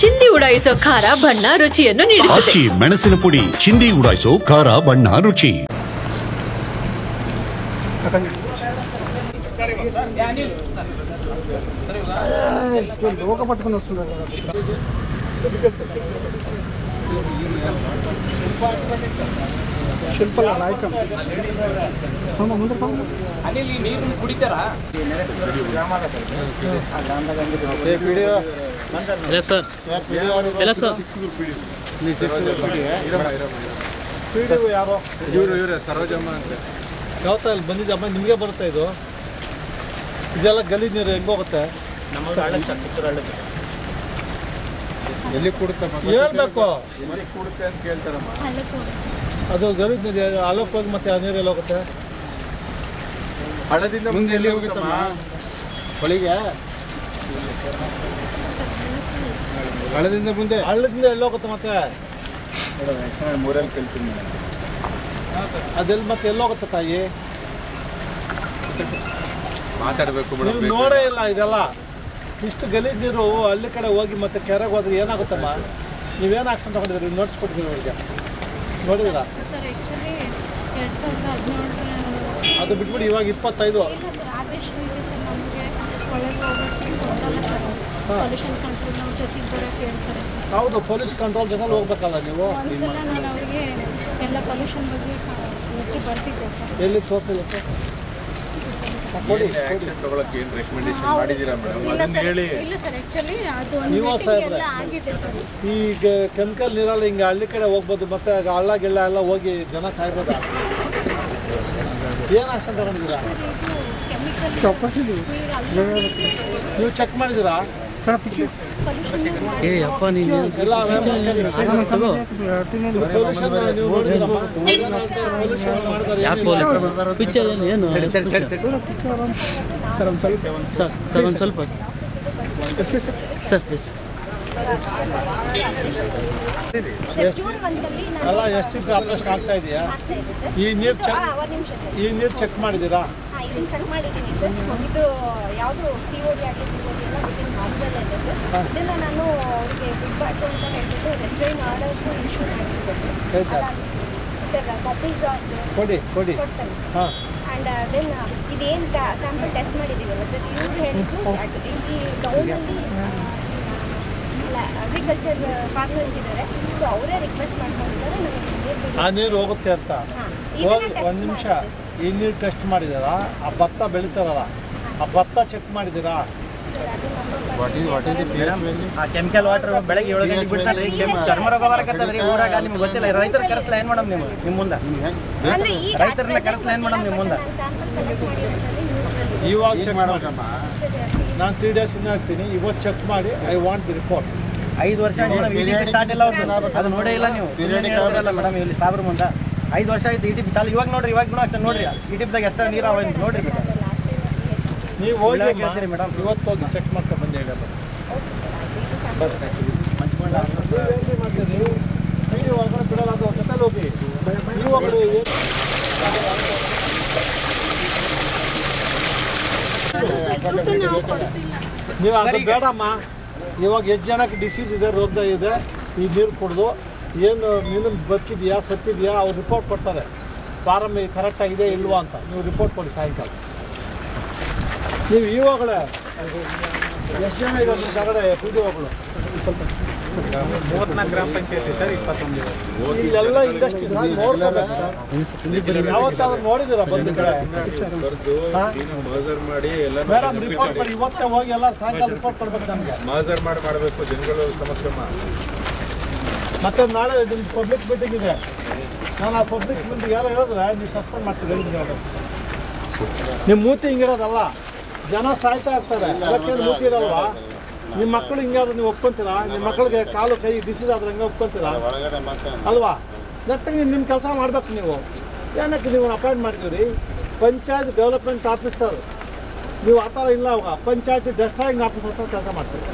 ಚಿಂದಿ ಉಡಾಯಿಸೋ ಖಾರ ಬಣ್ಣ ರುಚಿಯನ್ನು ನೀಡುತ್ತದೆ. ಮೆಣಸಿನ ಪುಡಿ ಚಿಂದಿ ಉಡಾಯಿಸೋ ಖಾರ ಬಣ್ಣ ರುಚಿ. ಶಿಲ್ಪಲ್ಲ ಆಯ್ತು ಮುಂದೆ ಅನಿಲ್ ನೀರು ಕುಡಿತಾರ ಯಾರೋ ಇವ್ರೆ ಸರೋಜಮ್ಮ ಅಂತ ಯಾವತ್ತ ಅಲ್ಲಿ ಬಂದಿದ್ದಮ್ಮ ನಿಮಗೆ ಬರುತ್ತೆ ಇದು ಇದೆಲ್ಲ ಗಲೀಜ್ ನೀರು ಹೆಂಗೆ ಹೋಗುತ್ತೆ ಎಲ್ಲಿ ಕೊಡುತ್ತೆ ಹೇಳ್ಬೇಕು ಕೊಡುತ್ತೆ ಅಂತ ಕೇಳ್ತಾರಮ್ಮ ಅದು ಗಲೀಜ್ ನೀರು ಅಲ್ಲಕ್ಕೆ ಹೋಗಿ ಮತ್ತೆ ಆ ನೀರು ಎಲ್ಲಿ ಹೋಗುತ್ತೆ ಹಳ್ಳದಿಂದ ಮುಂದೆ ಎಲ್ಲಿ ಹೋಗುತ್ತಮ್ಮ ಹೊಳಿಗೆ ಹಳ್ಳದಿಂದ ಮುಂದೆ ಹಳ್ಳದಿಂದ ಎಲ್ಲಿ ಹೋಗುತ್ತೆ ಮತ್ತೆ ಮೂರಲ್ಲಿ ಕೇಳ್ತೀನಿ ಅದೆಲ್ಲಿ ಮತ್ತೆ ಎಲ್ಲಿ ಹೋಗುತ್ತೆ ತಾಯಿ ಮಾತಾಡಬೇಕು ನೋಡೇ ಇಲ್ಲ ಇದೆಲ್ಲ ಇಷ್ಟು ಗಲೀಜ್ ನೀರು ಹಳ್ಳಿ ಕಡೆ ಹೋಗಿ ಮತ್ತೆ ಕೆರೆಗೆ ಹೋದ್ರೆ ಏನಾಗುತ್ತಮ್ಮ ನೀವೇನು ಆಕ್ಷನ್ ತಗೊಂಡಿದ್ರಿ ನೋಟ್ಸ್ ಕೊಟ್ಟಿದ್ದೀನಿ ಅವ್ರಿಗೆ ನೋಡಿದ್ರಾ ಅದು ಬಿಟ್ಬಿಟ್ಟು ಇವಾಗ 25 ಹೌದು ಪೊಲೀಸ್ ಕಂಟ್ರೋಲ್ ಜೊತೆ ಹೋಗ್ಬೇಕಲ್ಲ ನೀವು ಎಲ್ಲಿ ತೋರಿಸಿಲ್ಲ ಈಗ ಕೆಮಿಕಲ್ ನೀರಲ್ಲ ಹಿಂಗೆ ಹಳ್ಳಿ ಕಡೆ ಹೋಗ್ಬೋದು ಮತ್ತೆ ಹಳ್ಳ ಗಿಳ್ಳ ಎಲ್ಲ ಹೋಗಿ ಜನ ಸಾಯ್ಬೋದಾ ಏನು ಆಕ್ಷನ್ ತಗೊಂಡಿದ್ದೀರಾ ನೀವು ಚೆಕ್ ಮಾಡಿದ್ದೀರಾ ಅಲ್ಲ ಎಷ್ಟು ಆಪರೇಷನ್ ಆಗ್ತಾ ಇದೆಯಾ ಈ ನೀರು ಚೆಕ್ ಮಾಡಿದ್ದೀರಾ ಚೆಕ್ ಮಾಡಿದ್ದೀನಿ ಸರ್ ಇದು ಯಾವುದು COD ಇದನ್ನು ನಾನು ಅವರಿಗೆ ಬಿಡಬಾರ್ದು ಅಂತ ಹೇಳ್ಬಿಟ್ಟು ರೆಸ್ಟೋರೆಂಟ್ ಆರ್ಡರ್ಸು ಇಶ್ಯೂ ಮಾಡಿಸಿದ್ದೆ ಸರ್ ಕಾಪೀಸ್ ಕೊಡಿ ಆ್ಯಂಡ್ ದೆನ್ ಇದೇನು ಸ್ಯಾಂಪಲ್ ಟೆಸ್ಟ್ ಮಾಡಿದ್ದೀವಲ್ಲ ಸರ್ ಇವ್ರು ಹೇಳಿದ್ರು ಈ ಗೌರ್ಮೆಂಟಲ್ಲಿ ಅಗ್ರಿಕಲ್ಚರ್ ಫಾರ್ಮರ್ಸ್ ಇದ್ದಾರೆ ಸೊ ಅವರೇ ರಿಕ್ವೆಸ್ಟ್ ಮಾಡ್ಕೊಂಡಿದ್ದಾರೆ ನಮಗೆ ಆ ನೀರು ಹೋಗುತ್ತೆ ಅಂತ ಒಂದು ನಿಮಿಷ ಈ ನೀರು ಟೆಸ್ಟ್ ಮಾಡಿದ್ದೀರಾ ಆ ಭತ್ತ ಬೆಳೀತಾರಲ್ಲ ಆ ಭತ್ತ ಚೆಕ್ ಮಾಡಿದ್ದೀರಾ ಕೆಮಿಕಲ್ ವಾಟರ್ ಬೆಳಗ್ಗೆ 7 ಗಂಟೆಗೆ ಬಿಡ್ತಾರೆ ಚರ್ಮ ರೋಗ ಬರಕತ್ತದ್ರಿ ಊರಾಗ ನಿಮ್ಗೆ ಗೊತ್ತಿಲ್ಲ ರೈತರ ಕರೆಸಲ ಏನು ಮೇಡಮ್ ನೀವು ನಿಮ್ಮ ಮುಂದೆ ರೈತರನ್ನ ಕರೆಸಲ ಏನು ಮೇಡಮ್ ನಿಮ್ಮ ಮುಂದೆ ಇವಾಗ ಚೆಕ್ ಮಾಡಬೇಕಮ್ಮ ನಾನು 3 days ಇನ್ನೂ ಹಾಕ್ತೀನಿ ಇವತ್ತು ಚೆಕ್ ಮಾಡಿ ಐ ವಾಂಟ್ ದಿ ರಿಪೋರ್ಟ್ 5 ವರ್ಷ ಸ್ಟಾರ್ಟ್ ಇಲ್ಲ ಅದು ನೋಡೇ ಇಲ್ಲ ನೀವು ಮೇಡಮ್ ಇಲ್ಲಿ ಸಾಬ್ರ ಮುಂದೆ 5 ವರ್ಷ ಆಯ್ತು ETP ಚಾಲು ಇವಾಗ ನೋಡ್ರಿ ಇವಾಗ ನೋಡ್ರಿ ETPದಾಗ ಎಷ್ಟು ನೀರು ಅವ ನೋಡ್ರಿ ನೀವು ಹೋಗಿ ಹೇಳ್ತೀರಿ ಮೇಡಮ್ ಇವತ್ತು ಹೋಗಿ ಚೆಕ್ ಮಾಡ್ಕೊಂಡು ಬಂದು ಹೇಳೋದು ಮಾಡ್ತೀರಿ ನೀವು ಒಳಗಡೆ ಬಿಡಲ್ಲ ಅದು ಜೊತೆಲಿ ಹೋಗಿ ನೀವು ನೀವು ಅದು ಬೇಡಮ್ಮ ಇವಾಗ ಎಷ್ಟು ಜನಕ್ಕೆ ಡಿಸೀಸ್ ಇದೆ ರೋಗ ಇದೆ ಈ ನೀರು ಕುಡಿದು ಏನು ಮೀನು ಬದುಕಿದೆಯಾ ಸತ್ತಿದೆಯಾ ಅವ್ರು ರಿಪೋರ್ಟ್ ಕೊಡ್ತಾರೆ ಫಾರಮ್ ಕರೆಕ್ಟಾಗಿದೆ ಇಲ್ವಾ ಅಂತ ನೀವು ರಿಪೋರ್ಟ್ ಕೊಡಿ ಸಾಯಂಕಾಲ ನೀವು ಇವಾಗಲೇ ಎಷ್ಟು ಜನ ಇರೋದು ನಿಮ್ಮ ಕಡೆ PDOಗಳು ಸ್ವಲ್ಪ 34 ಗ್ರಾಮ ಪಂಚಾಯತಿ ಸರ್ 21 ಇಲ್ಲೆಲ್ಲ ಇಂಡಸ್ಟ್ರೀಸ್ ನೋಡ್ಕೋಬೇಕು ಯಾವತ್ತಾದ್ರೂ ನೋಡಿದ್ದೀರಾ ಬಂದ ಕಡೆ ಮೇಡಮ್ ರಿಪೋರ್ಟ್ ಮಾಡಿ ಇವತ್ತೇ ಹೋಗಿ ಎಲ್ಲ ಸಾಯಂಕಾಲ ರಿಪೋರ್ಟ್ ಕೊಡ್ಬೇಕು ನಮಗೆ ಮಾಜರ್ ಮಾಡಬೇಕು ಜನಗಳು ಸಮಸ್ಯೆ ಮತ್ತೆ ನಾಳೆ ನಿಮ್ಮ ಪಬ್ಲಿಕ್ ಮೀಟಿಂಗ್ ಇದೆ ನಾನು ಆ ಪಬ್ಲಿಕ್ ಮೀಟಿಂಗ್ ಯಾರು ಹೇಳಿದ್ರೆ ನೀವು ಸಸ್ಪೆಂಡ್ ಮಾಡ್ತೀರಿ ನಿಮ್ಮ ಮೂತಿ ಹಿಂಗಿರೋದಲ್ಲ ಜನ ಸಾಯ್ತಾ ಇರ್ತಾರೆ ಅದಕ್ಕೇನು ಮೂತಿ ಇರಲ್ವಾ ನಿಮ್ಮ ಮಕ್ಕಳು ಹಿಂಗಾದ್ರೆ ನೀವು ಒಪ್ಕೊಂತೀರಾ ನಿಮ್ಮ ಮಕ್ಕಳಿಗೆ ಕಾಲು ಕೈ ಡಿಸೀಸ್ ಆದ್ರೆ ಹಂಗೆ ಒಪ್ಕೊಂತೀರಾ ಅಲ್ವಾ ನೆಟ್ಟಿಗೆ ನಿಮ್ಮ ಕೆಲಸ ಮಾಡಬೇಕು ನೀವು ಏನಕ್ಕೆ ನೀವು ಅಪಾಯಿಂಟ್ ಮಾಡ್ತೀವಿ ಪಂಚಾಯತ್ ಡೆವಲಪ್ಮೆಂಟ್ ಆಫೀಸರ್ ನೀವು ಆ ಥರ ಇಲ್ಲ ಅವಾಗ ಪಂಚಾಯತ್ ಡೆಸ್ಟ್ರಾಯಿಂಗ್ ಆಫೀಸರ್ ಕೆಲಸ ಮಾಡ್ತೀವಿ